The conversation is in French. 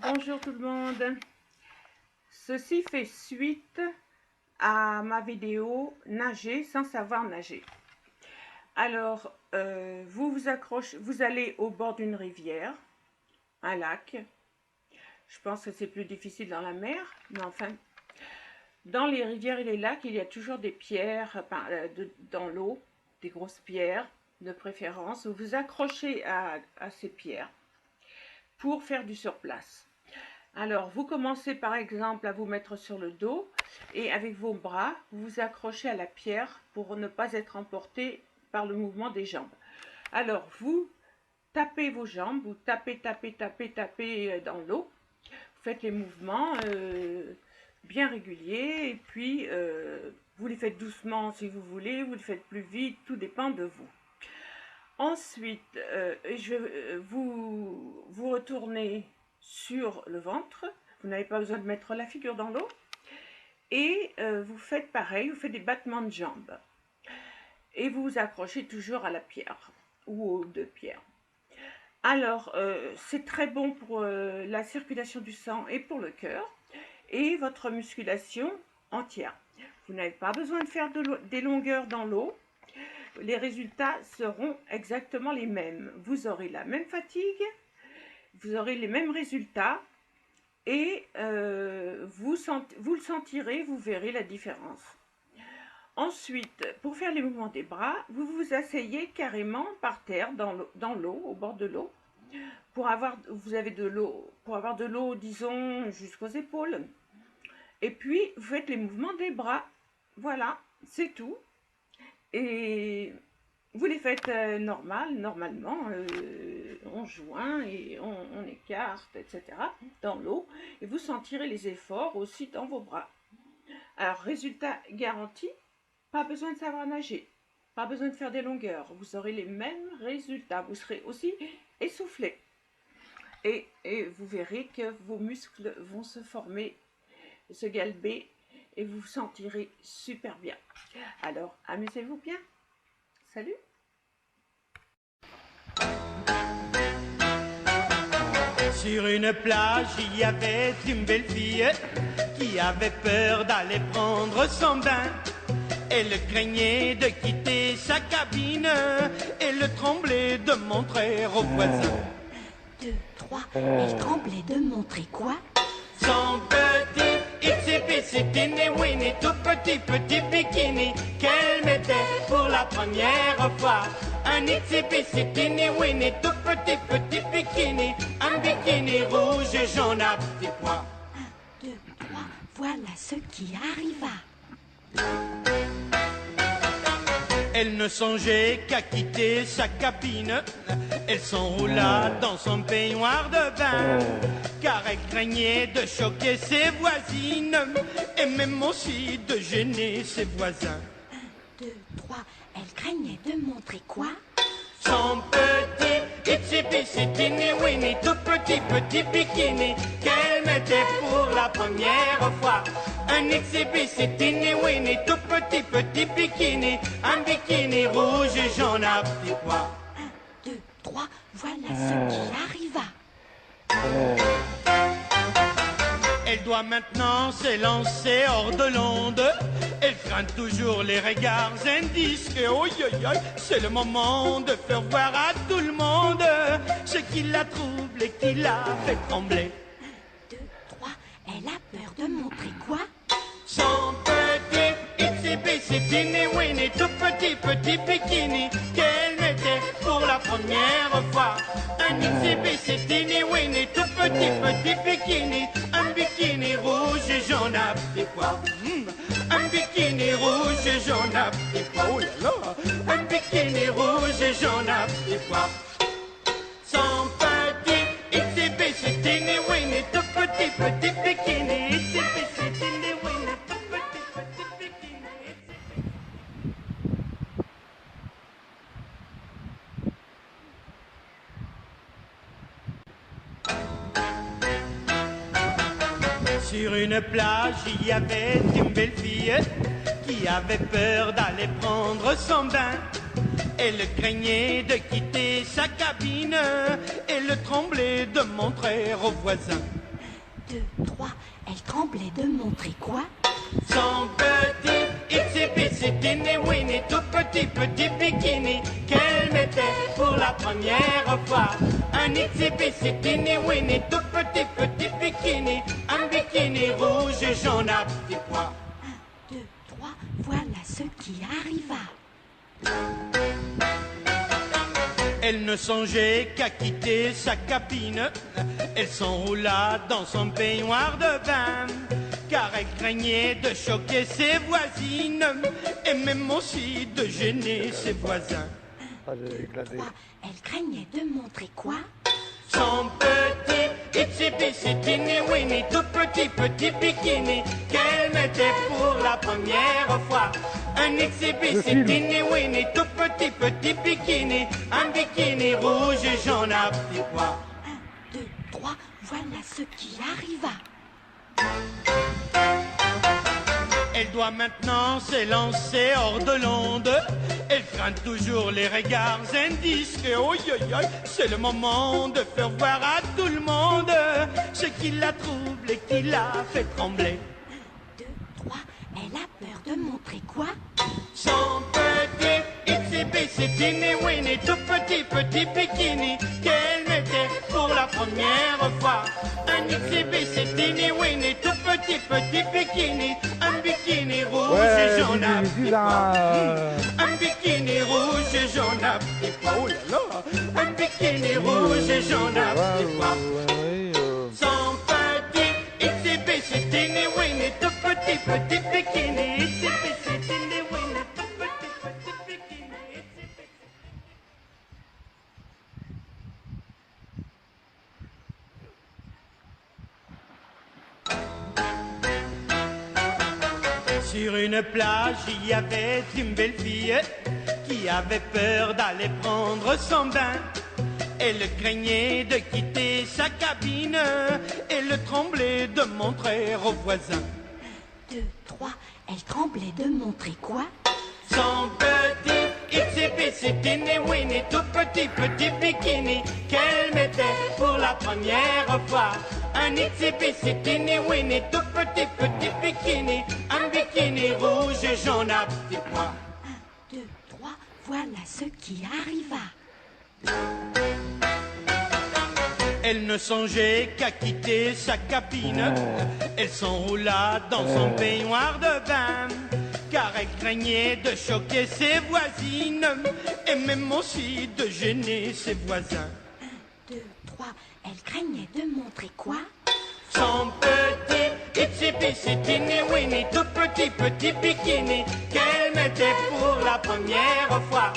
Bonjour tout le monde. Ceci fait suite à ma vidéo nager sans savoir nager. Alors, vous accrochez, vous allez au bord d'une rivière, un lac. Je pense que c'est plus difficile dans la mer, mais enfin, dans les rivières et les lacs, il y a toujours des pierres dans l'eau, des grosses pierres de préférence. Vous vous accrochez à ces pierres pour faire du surplace. Alors, vous commencez par exemple à vous mettre sur le dos et avec vos bras, vous vous accrochez à la pierre pour ne pas être emporté par le mouvement des jambes. Alors, vous tapez vos jambes, vous tapez dans l'eau. Vous faites les mouvements bien réguliers et puis vous les faites doucement si vous voulez, vous les faites plus vite, tout dépend de vous. Ensuite, vous retournez sur le ventre, vous n'avez pas besoin de mettre la figure dans l'eau, et vous faites pareil, vous faites des battements de jambes, et vous vous accrochez toujours à la pierre, ou aux deux pierres. Alors, c'est très bon pour la circulation du sang et pour le cœur, et votre musculation entière. Vous n'avez pas besoin de faire des longueurs dans l'eau. Les résultats seront exactement les mêmes. Vous aurez la même fatigue, vous aurez les mêmes résultats et vous le sentirez, vous verrez la différence. Ensuite, pour faire les mouvements des bras, vous vous asseyez carrément par terre dans l'eau, au bord de l'eau, pour avoir de l'eau, disons, jusqu'aux épaules. Et puis, vous faites les mouvements des bras. Voilà, c'est tout. Et vous les faites normalement, on joint et on écarte, etc. dans l'eau. Et vous sentirez les efforts aussi dans vos bras. Alors, résultat garanti, pas besoin de savoir nager, pas besoin de faire des longueurs. Vous aurez les mêmes résultats. Vous serez aussi essoufflé. Et vous verrez que vos muscles vont se former, se galber. Et vous vous sentirez super bien. Alors, amusez-vous bien. Salut! Sur une plage, il y avait une belle fille qui avait peur d'aller prendre son bain. Elle craignait de quitter sa cabine. Elle tremblait de montrer aux voisins. 1, 2, 3, elle tremblait de montrer quoi? Son petit itsy-bitsy teeny-weeny, tout petit bikini qu'elle mettait pour la première fois. Un itsy-bitsy teeny-weeny, tout petit bikini, un bikini rouge et jaune à petits pois. 1, 2, 3, voilà ce qui arriva. Elle ne songeait qu'à quitter sa cabine. Elle s'enroula dans son peignoir de bain, car elle craignait de choquer ses voisines et même aussi de gêner ses voisins. 1, 2, 3, elle craignait de montrer quoi? Son petit itsy-bitsy teeny-weeny, tout petit bikini qu'elle mettait pour la première fois. Un itsy-bitsy teeny-weeny, tout petit bikini, un bikini rouge et jaune à petits pois. 1, 2, 3, voilà ce qui arriva. Elle doit maintenant s'élancer hors de l'onde. Elle craint toujours les regards indiscrets. Oh, c'est le moment de faire voir à tout le monde ce qui la trouble et qui la fait trembler. 1, 2, 3, elle a peur de montrer quoi? Son petit itsy-bitsy teeny-weeny, tout petit bikini qu'elle mettait pour la première fois. Un itsy-bitsy teeny-weeny, tout petit bikini, un bikini rouge et jaune à petits pois. Un bikini rouge et jaune à petits pois. Oh là là. Un bikini rouge et jaune à petits pois. Son petit itsy-bitsy teeny-weeny, tout petit bikini, itsy-bitsy teeny-weeny, tout petit bikini. Sur une plage, il y avait une belle fille qui avait peur d'aller prendre son bain. Elle craignait de quitter sa cabine. Elle tremblait de montrer aux voisins. 2, 3. Elle tremblait de montrer quoi? Son petit itsy bitsy teeny weeny tout petit bikini qu'elle mettait pour la première fois. Un itsy bitsy teeny weeny tout petit bikini, un bikini rouge et jaune à petits pois. 1, 2, 3. Voilà ce qui arriva. Elle ne songeait qu'à quitter sa cabine. Elle s'enroula dans son peignoir de bain, car elle craignait de choquer ses voisines et même aussi de gêner ses voisins. 1, 2, 3. Elle craignait de montrer quoi? Son petit itsy bitsy teeny weeny tout petit bikini qu'elle mettait pour la première fois. Un itsy bitsy teeny weeny tout petit bikini, un bikini rouge et jaune à petits pois. 1, 2, 3. Voilà ce qui arriva. Elle doit maintenant s'élancer hors de l'onde. Elle craint toujours les regards indiscrets. Oi, oi, oi, c'est le moment de faire voir à tout le monde ce qui la trouble et qui la fait trembler. 1, 2, 3. Elle a peur de montrer quoi? Son petit itsy bitsy teeny weeny tout petit bikini qu'elle mettait pour la première fois. Un itsy bitsy teeny weeny tout petit bikini, un bikini rouge et jaune à petits pois. Un bikini rouge et jaune à petits pois. Oh là là, un bikini rouge et jaune à petits pois. Son petit itsy bitsy teeny weeny tout petit bikini, itsy bitsy teeny weeny tout petit bikini, itsy bitsy. Sur une plage, il y avait une belle fille qui avait peur d'aller prendre son bain. Elle craignait de quitter sa cabine, elle tremblait de montrer aux voisins. 1, 2, 3. Elle tremblait de montrer quoi? Son petit itsy bitsy teeny weeny tout petit bikini qu'elle mettait pour la première fois. Un itsy bitsy teeny weeny tout petit bikini, un bikini rouge et jaune à petits pois. 1, 2, 3. Voilà ce qui arriva. Elle ne songeait qu'à quitter sa cabine. Elle s'enroula dans son peignoir de bain, car elle craignait de choquer ses voisines et même aussi de gêner ses voisins. 1, 2, 3. Elle craignait de montrer quoi? Son petit itsy bitsy teeny weeny tout petit bikini qu'elle mettait pour la première fois.